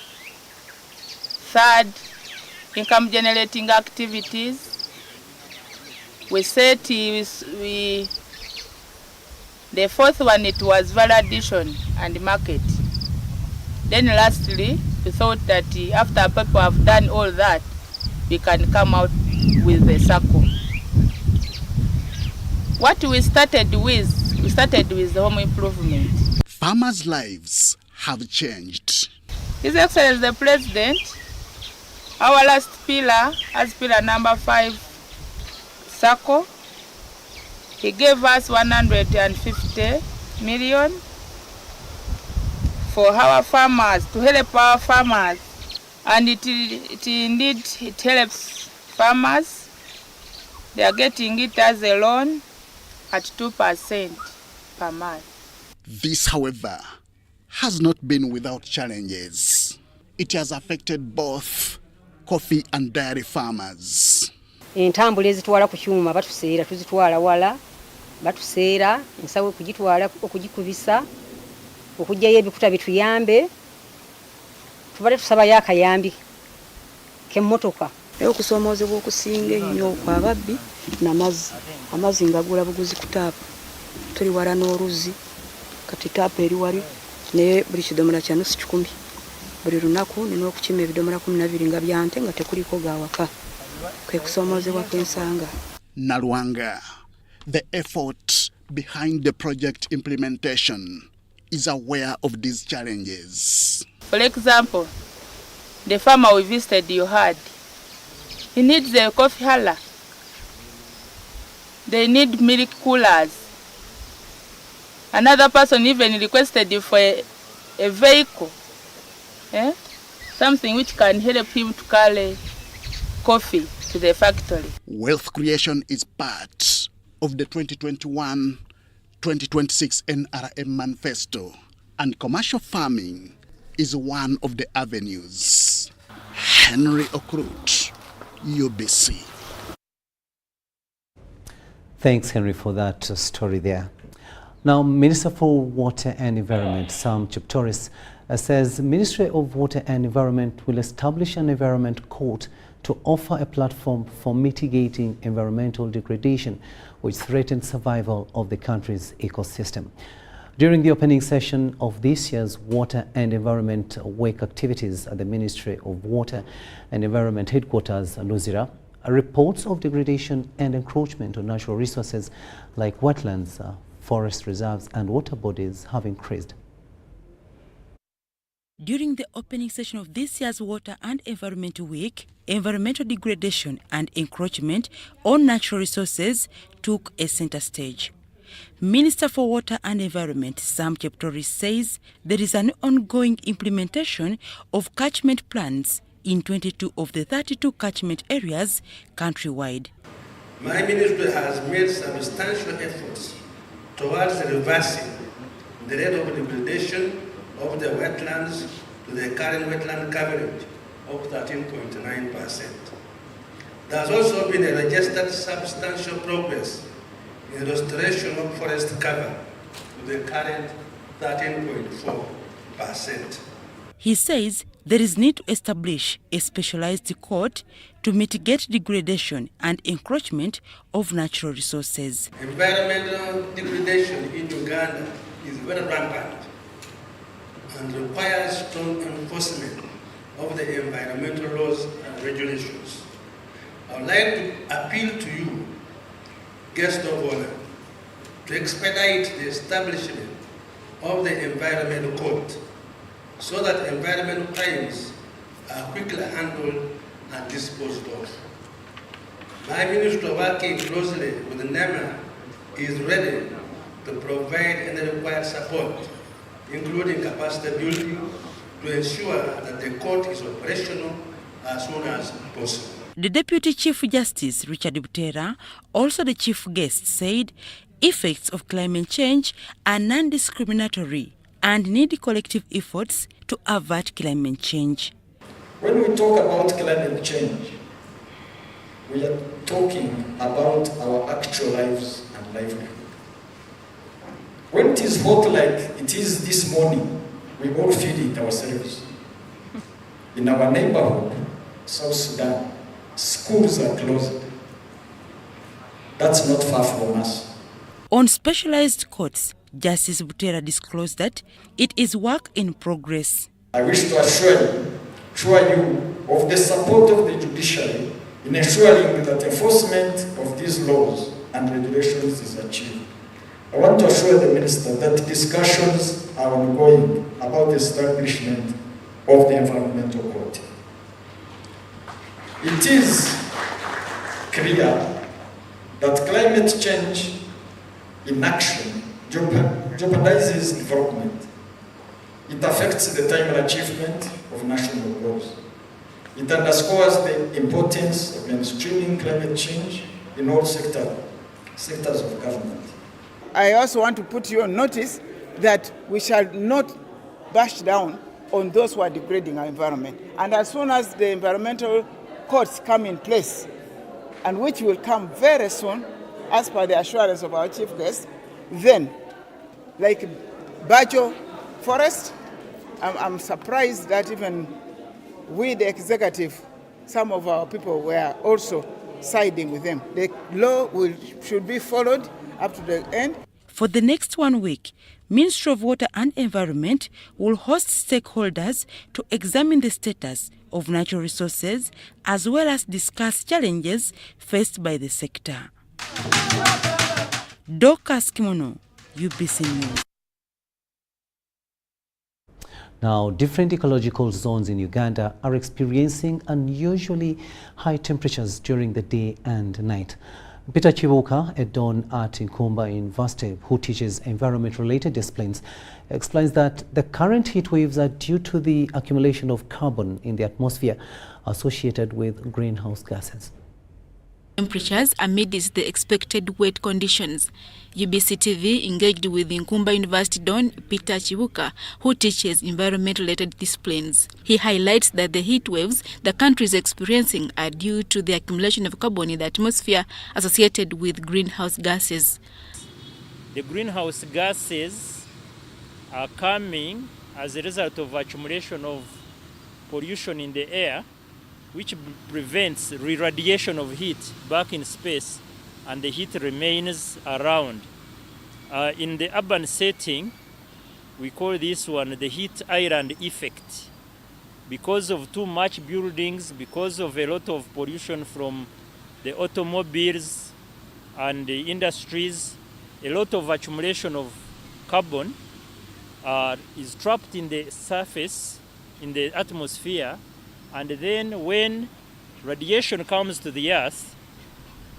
Speaker 27: 3rd, income generating activities. The 4th one, it was value addition and market. Then lastly, we thought that after people have done all that, we can come out with the circle. What we started with home improvement.
Speaker 26: Farmers' lives have changed.
Speaker 27: His Excellency the President, our last pillar, as pillar number 5, circle, he gave us 150 million for our farmers, to help our farmers. And it indeed helps farmers. They are getting it as a loan at 2% per month.
Speaker 26: This, however, has not been without challenges. It has affected both coffee and dairy farmers.
Speaker 29: Entambula ezitwala ku kyuma batuseera tuzitwala wala batuseera nsawe kugitwala okugikubisa okujjayo ebikuta bituyambe tubale tusaba yakayambi k'emmotoka.
Speaker 3: Okusomoozebwa okusinga ennyo kwa babbi amazzi ngagula buguzi ku taapu. Tuli wala n'oluzzi kati taapu eri wali naye buli kidomola kya nusu 10 buli lunaku nina okukima ebidomola 12 nga byante nga tekuliko gawaka. Kwe kusomoozebwa kw'ensanga.
Speaker 26: Narwanga, the effort behind the project implementation is aware of these challenges.
Speaker 27: For example, the farmer we visited, you heard, he needs a coffee hurler. They need milk coolers. Another person even requested for a vehicle, something which can help him to carry coffee to the factory.
Speaker 26: Wealth creation is part of the 2021-2026 NRM manifesto, and commercial farming is one of the avenues. Henry Okrut, UBC.
Speaker 1: Thanks, Henry, for that story there. Now, Minister for Water and Environment, Sam Cheptoris, says Ministry of Water and Environment will establish an environment court to offer a platform for mitigating environmental degradation, which threatens survival of the country's ecosystem. During the opening session of this year's Water and Environment Week activities at the Ministry of Water and Environment headquarters, Luzira, reports of degradation and encroachment on natural resources like wetlands, forest reserves and water bodies have increased.
Speaker 5: During the opening session of this year's Water and Environment Week, environmental degradation and encroachment on natural resources took a center stage. Minister for Water and Environment, Sam Cheptoris, says there is an ongoing implementation of catchment plans in 22 of the 32 catchment areas countrywide.
Speaker 6: My ministry has made substantial efforts towards reversing the rate of degradation of the wetlands to the current wetland coverage of 13.9%. There has also been a registered substantial progress in restoration of forest cover to the current 13.4%.
Speaker 5: He says there is need to establish a specialized court to mitigate degradation and encroachment of natural resources.
Speaker 6: Environmental degradation in Uganda is very rampant and requires strong enforcement of the environmental laws and regulations. I would like to appeal to you, guest of honor, to expedite the establishment of the environmental court so that environmental crimes are quickly handled and disposed of. My ministry, working closely with the NEMA, is ready to provide any required support, including capacity building, to ensure that the court is operational as soon as possible.
Speaker 5: The Deputy Chief Justice, Richard Butera, also the chief guest, said effects of climate change are non-discriminatory and need collective efforts to avert climate change.
Speaker 7: When we talk about climate change, we are talking about our actual lives and livelihood. When it is hot like it is this morning, we all feel it ourselves. In our neighborhood, South Sudan, schools are closed. That's not far from us.
Speaker 5: On specialized courts, Justice Butera disclosed that it is work in progress.
Speaker 7: I wish to assure you of the support of the judiciary in ensuring that enforcement of these laws and regulations is achieved. I want to assure the Minister that discussions are ongoing about the establishment of the Environmental Court. It is clear that climate change inaction jeopardizes development. It affects the timely achievement of national goals. It underscores the importance of mainstreaming climate change in all sectors of government.
Speaker 27: I also want to put you on notice that we shall not bash down on those who are degrading our environment. And as soon as the environmental courts come in place, and which will come very soon, as per the assurance of our chief guest, then, like Bajo Forest, I'm surprised that even we, the executive, some of our people were also siding with them. The law should be followed up to the end.
Speaker 5: For the next 1 week, Ministry of Water and Environment will host stakeholders to examine the status of natural resources as well as discuss challenges faced by the sector. Dorcas Kimono, UBC News.
Speaker 1: Now, different ecological zones in Uganda are experiencing unusually high temperatures during the day and night. Peter Chibuka, a don at Nkumba University, who teaches environment-related disciplines, explains that the current heat waves are due to the accumulation of carbon in the atmosphere associated with greenhouse gases.
Speaker 5: Temperatures amidst the expected wet conditions. UBC TV engaged with Nkumba University don Peter Chibuka, who teaches environment-related disciplines. He highlights that the heat waves the country is experiencing are due to the accumulation of carbon in the atmosphere associated with greenhouse gases.
Speaker 8: The greenhouse gases are coming as a result of accumulation of pollution in the air, which prevents re-radiation of heat back in space, and the heat remains around. In the urban setting, we call this one the heat island effect. Because of too much buildings, because of a lot of pollution from the automobiles and the industries, a lot of accumulation of carbon is trapped in the surface, in the atmosphere, and then when radiation comes to the earth,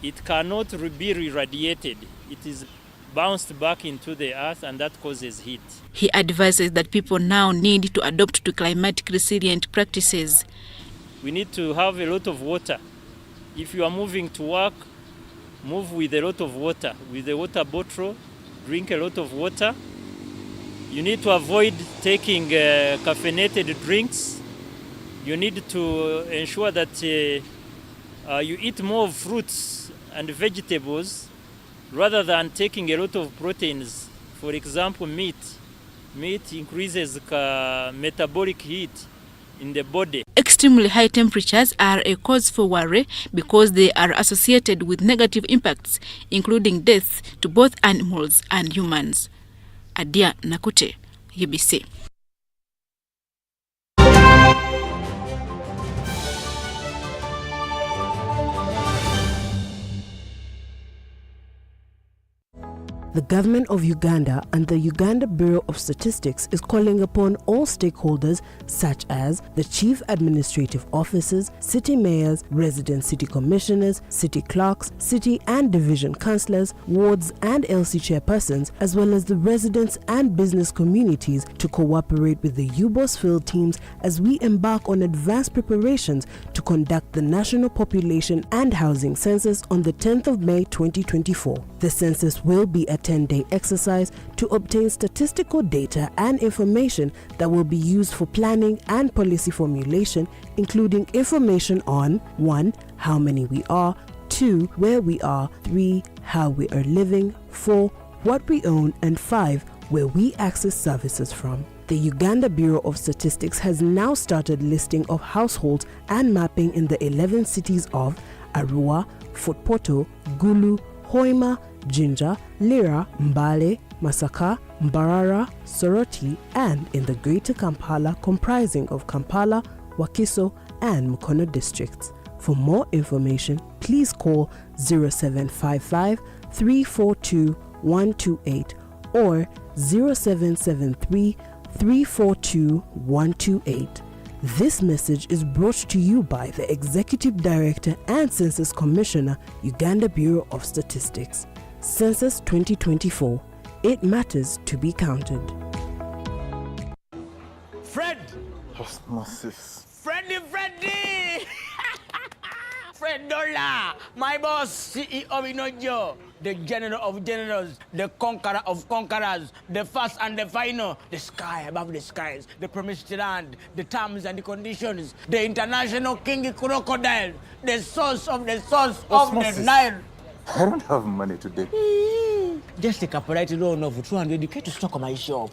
Speaker 8: it cannot be re-radiated. It is bounced back into the earth, and that causes heat.
Speaker 5: He advises that people now need to adopt to climatic resilient practices.
Speaker 8: We need to have a lot of water. If you are moving to work, move with a lot of water. With a water bottle, drink a lot of water. You need to avoid taking caffeinated drinks. You need to ensure that you eat more fruits and vegetables rather than taking a lot of proteins. For example, meat. Meat increases metabolic heat in the body.
Speaker 5: Extremely high temperatures are a cause for worry because they are associated with negative impacts, including death to both animals and humans. Adia Nakute, UBC.
Speaker 9: The government of Uganda and the Uganda Bureau of Statistics is calling upon all stakeholders such as the chief administrative officers, city mayors, resident city commissioners, city clerks, city and division councillors, wards and LC chairpersons, as well as the residents and business communities to cooperate with the UBOS field teams as we embark on advanced preparations to conduct the National Population and Housing Census on the 10th of May 2024. The census will be a 10-day exercise to obtain statistical data and information that will be used for planning and policy formulation, including information on 1. How many we are, 2. Where we are, 3. How we are living, 4. What we own, and 5. Where we access services from. The Uganda Bureau of Statistics has now started listing of households and mapping in the 11 cities of Arua, Fort Portal, Gulu, Hoima, Jinja, Lira, Mbale, Masaka, Mbarara, Soroti, and in the Greater Kampala comprising of Kampala, Wakiso, and Mukono districts. For more information, please call 0755 342 128 or 0773 342 128. This message is brought to you by the Executive Director and Census Commissioner, Uganda Bureau of Statistics. Census 2024. It matters to be counted.
Speaker 16: Fred!
Speaker 10: Osmosis.
Speaker 16: Freddy! Fred Dollar, my boss, CEO Inojo, the general of generals, the conqueror of conquerors, the first and the final, the sky above the skies, the promised land, the terms and the conditions, the international king crocodile, the source of the
Speaker 10: Osmosis.
Speaker 16: the Nile.
Speaker 10: I don't have money today.
Speaker 16: Just take a polite loan of 200k to stock my shop.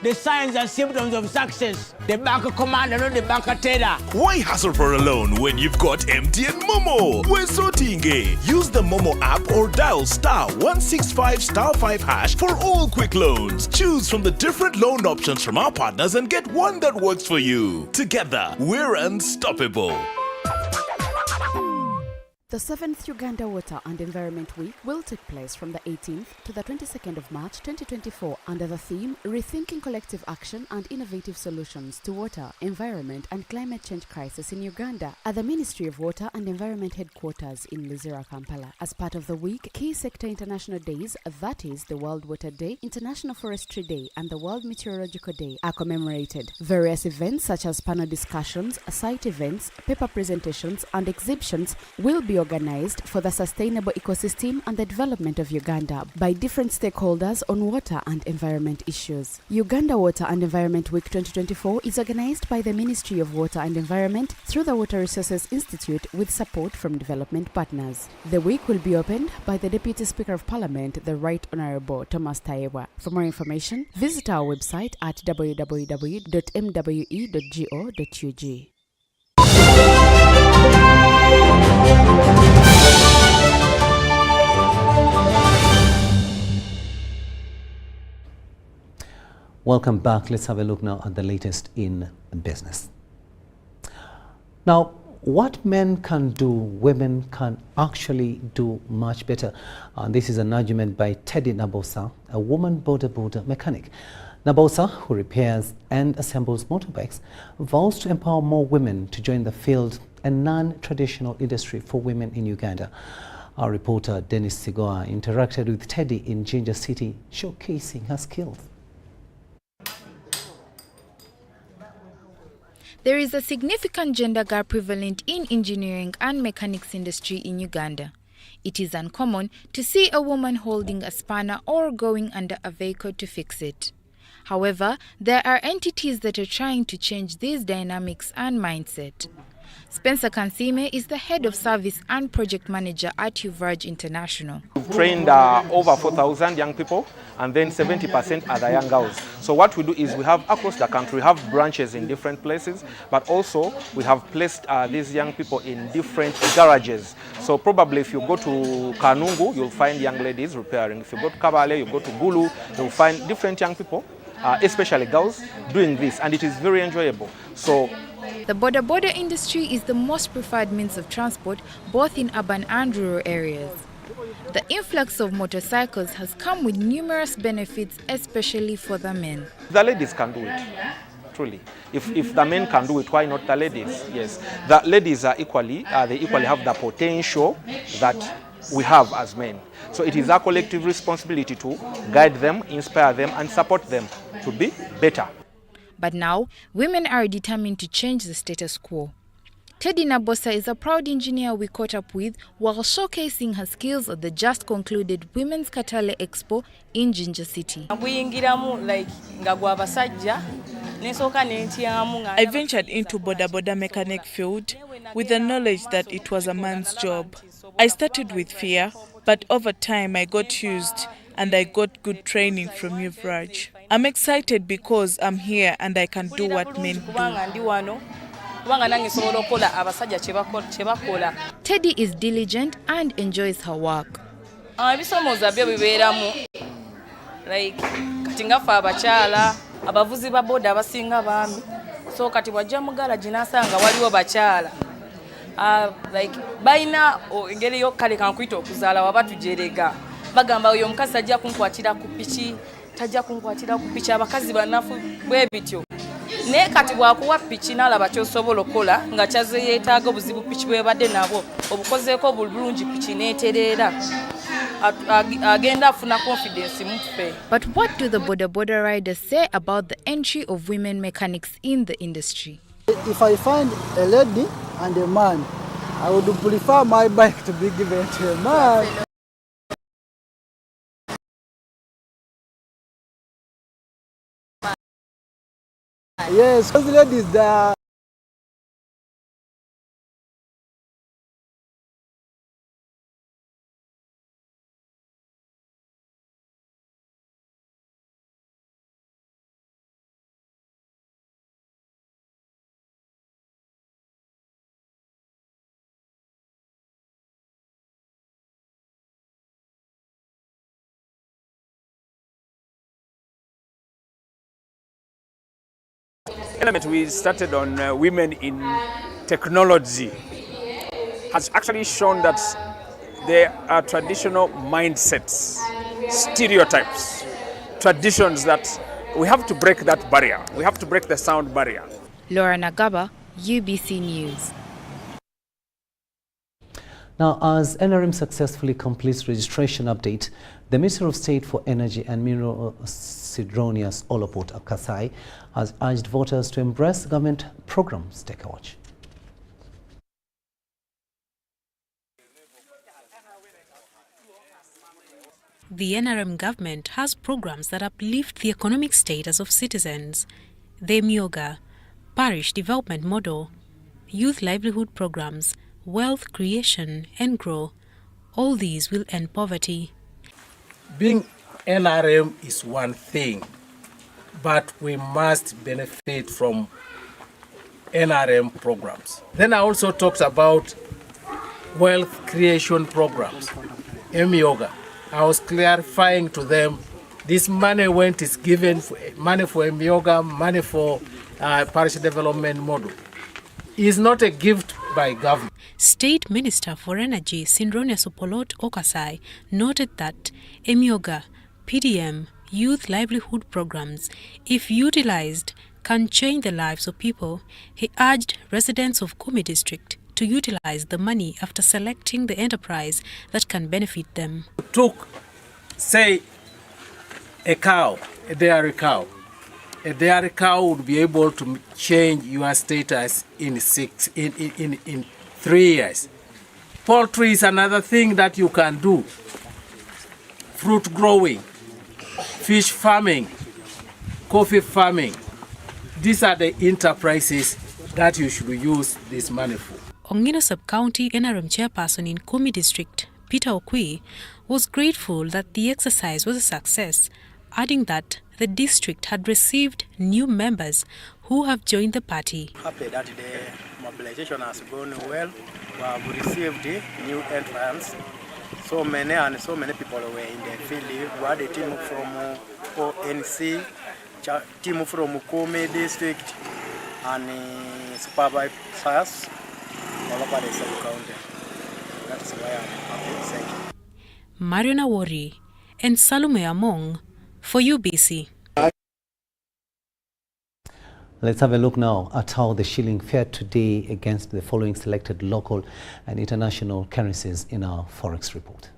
Speaker 16: The signs and symptoms of success. The bank commander, not the bank teller.
Speaker 18: Why hassle for a loan when you've got MTN Momo? We're sorting. Use the Momo app or dial *165*5# for all quick loans. Choose from the different loan options from our partners and get one that works for you. Together, we're unstoppable.
Speaker 11: The 7th Uganda Water and Environment Week will take place from the 18th to the 22nd of March 2024 under the theme Rethinking Collective Action and Innovative Solutions to Water, Environment and Climate Change Crisis in Uganda at the Ministry of Water and Environment Headquarters in Luzira, Kampala. As part of the week, key sector international days, that is the World Water Day, International Forestry Day and the World Meteorological Day are commemorated. Various events such as panel discussions, site events, paper presentations and exhibitions will be organized for the sustainable ecosystem and the development of Uganda by different stakeholders on water and environment issues. Uganda Water and Environment Week 2024 is organized by the Ministry of Water and Environment through the Water Resources Institute with support from development partners. The week will be opened by the Deputy Speaker of Parliament, the Right Honourable Thomas Tayewa. For more information, visit our website at www.mwe.go.ug.
Speaker 1: Welcome back. Let's have a look now at the latest in business. Now, what men can do, women can actually do much better. This is an argument by Teddy Nabosa, a woman boda mechanic. Nabosa, who repairs and assembles motorbikes, vows to empower more women to join the field, a non-traditional industry for women in Uganda. Our reporter Dennis Sigoa interacted with Teddy in Jinja City, showcasing her skills.
Speaker 12: There is a significant gender gap prevalent in engineering and mechanics industry in Uganda. It is uncommon to see a woman holding a spanner or going under a vehicle to fix it. However, there are entities that are trying to change these dynamics and mindset. Spencer Kansime is the head of service and project manager at Uvraj International.
Speaker 13: We've trained over 4,000 young people, and then 70% are the young girls. So what we do is we have across the country, we have branches in different places, but also we have placed these young people in different garages. So probably if you go to Kanungu, you'll find young ladies repairing. If you go to Kabale, you go to Gulu, you'll find different young people, especially girls, doing this, and it is very enjoyable. So
Speaker 12: the boda industry is the most preferred means of transport both in urban and rural areas. The influx of motorcycles has come with numerous benefits, especially for the men.
Speaker 13: The ladies can do it, truly. If the men can do it, why not the ladies? Yes, the ladies are they equally have the potential that we have as men. So it is our collective responsibility to guide them, inspire them, and support them to be better.
Speaker 12: But now, women are determined to change the status quo. Teddy Nabosa is a proud engineer we caught up with while showcasing her skills at the just concluded Women's Katale Expo in Jinja City.
Speaker 14: I ventured into boda mechanic field with the knowledge that it was a man's job. I started with fear, but over time I got used and I got good training from Uvraj. I'm excited because I'm here and I can do what men do.
Speaker 12: Teddy is diligent and enjoys her work.
Speaker 14: Abavuzi ba boda abasinga baami so kati wajja mu garage nasanga waliwo bakyala bayina engeri yokkale kankuyita okuzaala wabatujerega bagamba oyo omukazi tajja kunkwatira ku piki tajja kunkwatira ku piki abakazi banafu bwe bityo naye kati bwakuwa piki n'alaba kyosobola okukola nga kyaze yeetaaga obuzibu piki bwebadde nabwo obukozeeko bulungi piki n'etereera agenda afuna confidence mufe.
Speaker 12: But what do the boda riders say about the entry of women mechanics in the industry?
Speaker 15: If I find a lady and a man, I would prefer my bike to be given to a man. Yes, those ladies there.
Speaker 17: Element we started on women in technology. has actually shown that there are traditional mindsets, stereotypes, traditions that we have to break that barrier. We have to break the sound barrier.
Speaker 12: Laura Nagaba, UBC News.
Speaker 1: Now, as NRM successfully completes registration update, the Minister of State for Energy and Mineral Sidronius Oloport Akasai has urged voters to embrace government programs. Take a watch.
Speaker 19: The NRM government has programs that uplift the economic status of citizens. The Myoga, Parish Development Model, Youth Livelihood Programs, Wealth Creation and Grow. All these will end poverty.
Speaker 20: Being NRM is one thing, but we must benefit from NRM programs. Then I also talked about wealth creation programs, Myoga. I was clarifying to them this money when it is given, money for Myoga, money for parish development model, is not a gift by government.
Speaker 19: State Minister for Energy Sidronius Oloport Akasai noted that Myoga, PDM, youth livelihood programs, if utilized, can change the lives of people. He urged residents of Kumi district to utilize the money after selecting the enterprise that can benefit them.
Speaker 20: Took, say, a cow, a dairy cow. A dairy cow would be able to change your status in 3 years. Poultry is another thing that you can do. Fruit growing, fish farming, coffee farming. These are the enterprises that you should use this money for.
Speaker 19: Ongino Sub-County NRM Chairperson in Kumi District, Peter Okwi, was grateful that the exercise was a success, adding that the district had received new members who have joined the party.
Speaker 21: Happy that the mobilization has gone well. We have received new entrants. So many people were in the field. We had a team from ONC, team from Kumi district, and supervisors all over the sub-county. That's why I'm happy.
Speaker 19: Mariana Wari and Salome Among for UBC.
Speaker 1: Let's have a look now at how the shilling fared today against the following selected local and international currencies in our Forex report.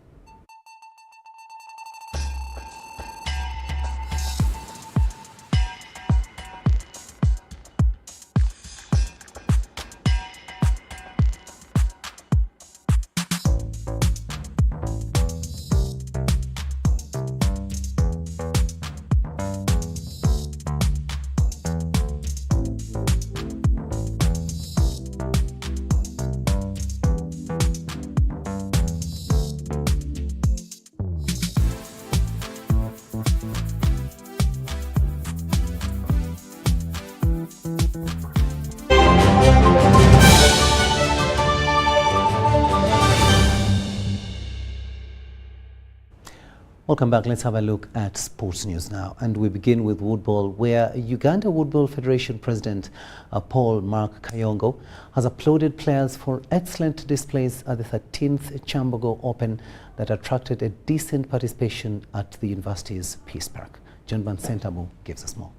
Speaker 1: Welcome back. Let's have a look at sports news now. And we begin with Woodball, where Uganda Woodball Federation President Paul Mark Kayongo has applauded players for excellent displays at the 13th Chambogo Open that attracted a decent participation at the university's Peace Park. John Van Sentamu gives us more.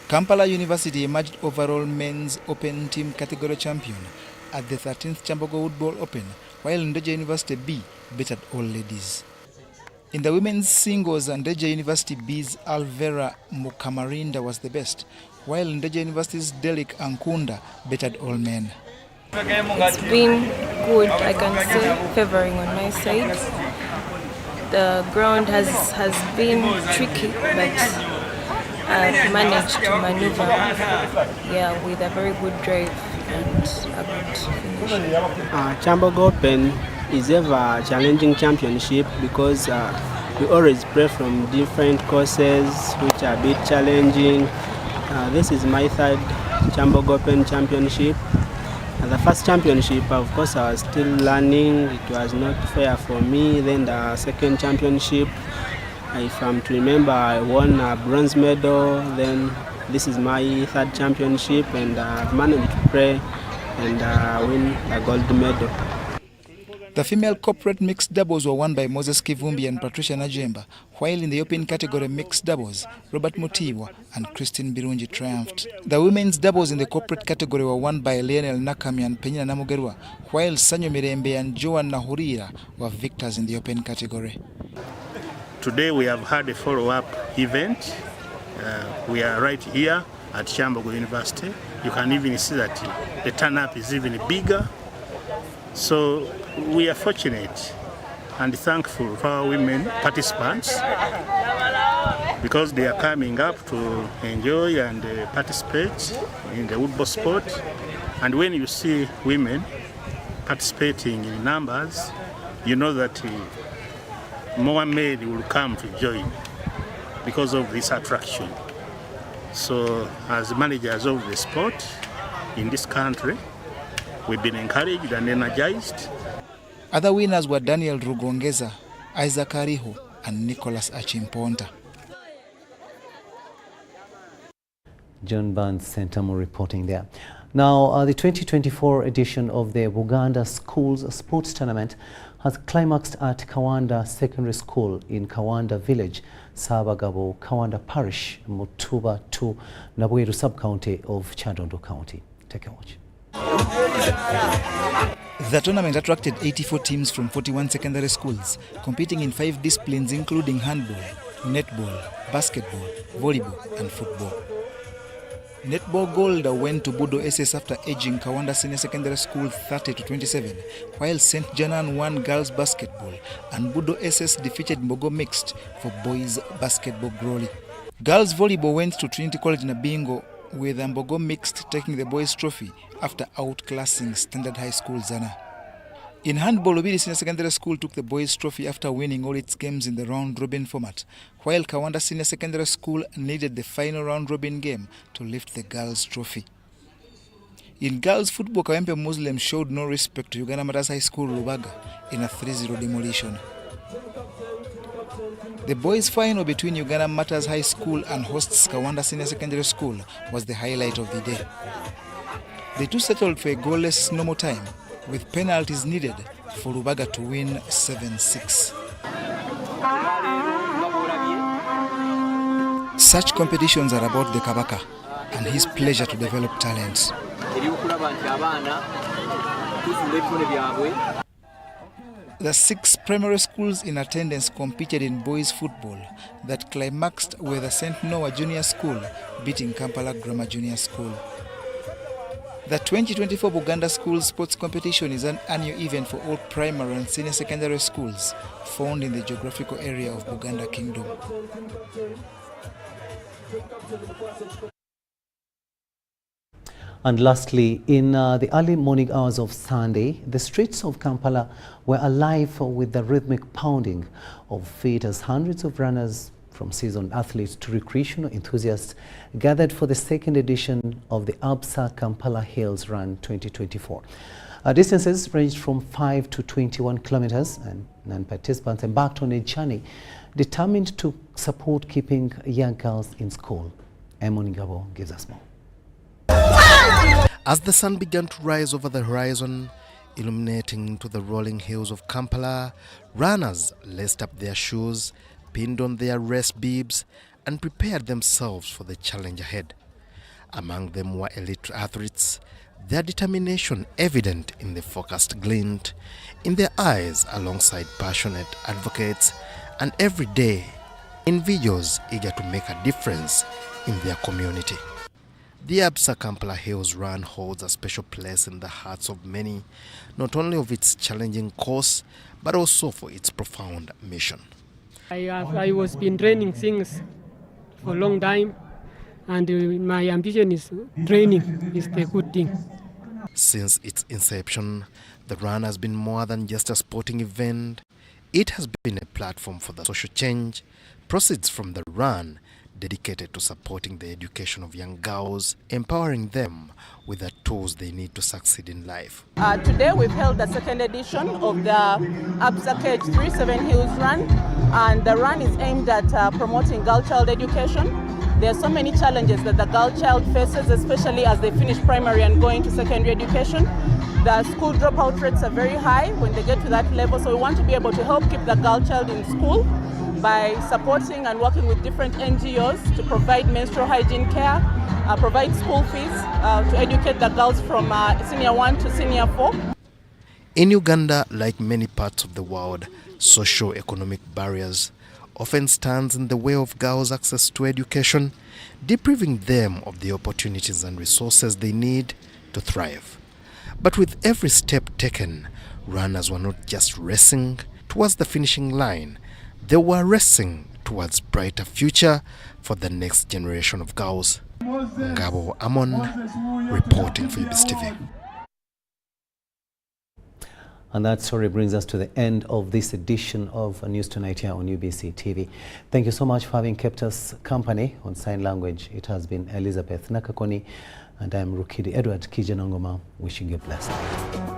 Speaker 22: Kampala University emerged overall men's Open team category champion at the 13th Chambogo Woodball Open, while Ndeje University B bettered all ladies. In the women's singles, Ndeje University B's Alvera Mukamarinda was the best, while Ndeje University's Delik Ankunda bettered all men.
Speaker 26: It's been good, I can say, favoring on my side. The ground has been tricky, but I've managed to maneuver with a very good drive and a good finish.
Speaker 27: Chambogo Open is ever a challenging championship because we always play from different courses which are a bit challenging. This is my third Chambogo Open championship. The first championship, of course, I was still learning. It was not fair for me. Then the second championship, if I'm to remember, I won a bronze medal. Then this is my third championship, and I've managed to play
Speaker 2: and win a gold medal.
Speaker 22: The female corporate mixed doubles were won by Moses Kivumbi and Patricia Najemba, while in the open category mixed doubles, Robert Mutiwa and Christine Birunji triumphed. The women's doubles in the corporate category were won by Lionel Nakami and Penyina Namugerwa, while Sanyo Mirembe and Joan Nahurira were victors in the open category.
Speaker 3: Today we have had a follow-up event. We are right here at Kyambogo University. You can even see that the turn-up is even bigger. So we are fortunate and thankful for our women participants because they are coming up to enjoy and participate in the woodball sport. And when you see women participating in numbers, you know that more men will come to join because of this attraction. So as managers of the sport in this country, we've been encouraged and energized.
Speaker 22: Other winners were Daniel Rugongeza, Isaac Ariho, and Nicholas Achimponta.
Speaker 1: John Barnes Sentamo reporting there. Now, the 2024 edition of the Buganda Schools Sports Tournament has climaxed at Kawanda Secondary School in Kawanda Village, Sabagabo, Kawanda Parish, Mutuba to Nabweru Sub-County of Kyadondo County. Take a watch.
Speaker 22: The tournament attracted 84 teams from 41 secondary schools, competing in 5 disciplines including handball, netball, basketball, volleyball and football. Netball gold went to Budo SS after edging Kawanda Senior Secondary School 30-27, while St. Janan won girls basketball and Budo SS defeated Mbogo Mixed for boys basketball glory. Girls volleyball went to Trinity College Nabingo, with Mbogo Mixed taking the boys trophy after outclassing Standard High School Zana. In handball, Obiri Senior Secondary School took the boys trophy after winning all its games in the round-robin format, while Kawanda Senior Secondary School needed the final round-robin game to lift the girls' trophy. In girls' football, Kawempe Muslim showed no respect to Uganda Matters High School Rubaga in a 3-0 demolition. The boys' final between Uganda Matters High School and hosts Kawanda Senior Secondary School was the highlight of the day. The two settled for a goalless normal time, with penalties needed for Rubaga to win 7-6. Such competitions are about the Kabaka and his pleasure to develop talents. The 6 primary schools in attendance competed in boys' football that climaxed with the St. Noah Junior School beating Kampala Grammar Junior School. The 2024 Buganda School Sports Competition is an annual event for all primary and senior secondary schools found in the geographical area of Buganda Kingdom.
Speaker 1: And lastly, in the early morning hours of Sunday, the streets of Kampala were alive with the rhythmic pounding of feet as hundreds of runners, from seasoned athletes to recreational enthusiasts, gathered for the second edition of the ABSA Kampala Hills Run 2024. Distances ranged from 5 to 21 kilometers, and non-participants embarked on a journey determined to support keeping young girls in school. Emon Ngabo gives us more.
Speaker 4: As the sun began to rise over the horizon, illuminating to the rolling hills of Kampala, runners laced up their shoes, pinned on their race bibs, and prepared themselves for the challenge ahead. Among them were elite athletes, their determination evident in the focused glint in their eyes, alongside passionate advocates and everyday individuals eager to make a difference in their community. The ABSA Kampala Hills Run holds a special place in the hearts of many, not only of its challenging course, but also for its profound mission.
Speaker 6: I was been training things for a long time, and my ambition is training is the good thing.
Speaker 4: Since its inception, the run has been more than just a sporting event. It has been a platform for the social change. Proceeds from the run dedicated to supporting the education of young girls, empowering them with the tools they need to succeed in life.
Speaker 23: Today we've held the second edition of the ABSA KH37 Hills Run, and the run is aimed at promoting girl child education, There are so many challenges that the girl child faces, especially as they finish primary and go into secondary education. The school dropout rates are very high when they get to that level, so we want to be able to help keep the girl child in school by supporting and working with different NGOs to provide menstrual hygiene care, provide school fees to educate the girls from senior 1 to senior 4.
Speaker 4: In Uganda, like many parts of the world, socio-economic barriers often stands in the way of girls' access to education, depriving them of the opportunities and resources they need to thrive. But with every step taken, runners were not just racing towards the finishing line, they were racing towards brighter future for the next generation of girls. Ngabo Amon, reporting for UBS TV.
Speaker 1: And that story brings us to the end of this edition of News Tonight here on UBC TV. Thank you so much for having kept us company on sign language. It has been Elizabeth Nakakoni, and I'm Rukidi Kiijananangoma, wishing you a blessed night.